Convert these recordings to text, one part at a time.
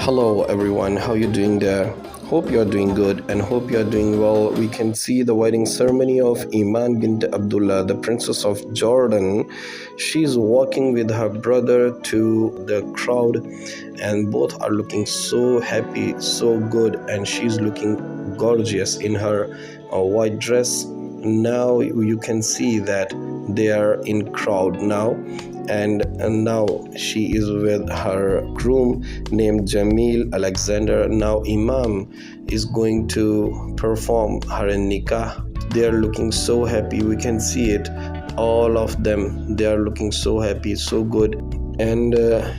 Hello everyone, how you doing there? Hope you are doing good and hope you are doing well. We can see the wedding ceremony of Iman Bint Abdullah, the Princess of Jordan. She's walking with her brother to the crowd and both are looking so happy, so good, and she's looking gorgeous in her white dress. Now you can see that they are in crowd now, and now she is with her groom named Jameel Alexander. Now Imam is going to perform her nikah. They are looking so happy, we can see it, all of them, they are looking so happy, so good. And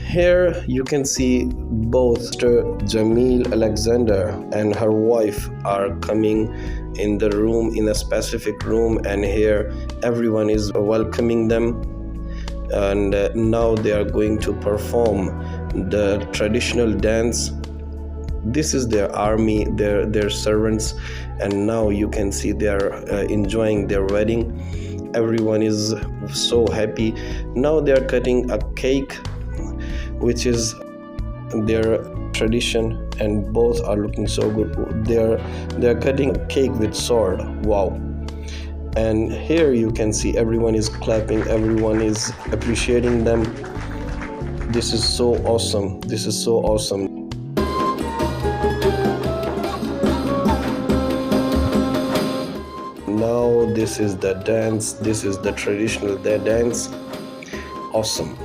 here you can see both Jameel Alexander and her wife are coming in the room, in a specific room, and here everyone is welcoming them. And now they are going to perform the traditional dance. This is their army, their servants, and now you can see they are enjoying their wedding. Everyone is so happy. Now they are cutting a cake, which is their tradition, and both are looking so good. They are cutting a cake with sword. Wow. And here you can see everyone is clapping, everyone is appreciating them. This is so awesome. This is so awesome. Now this is the dance, this is the traditional dance. Awesome.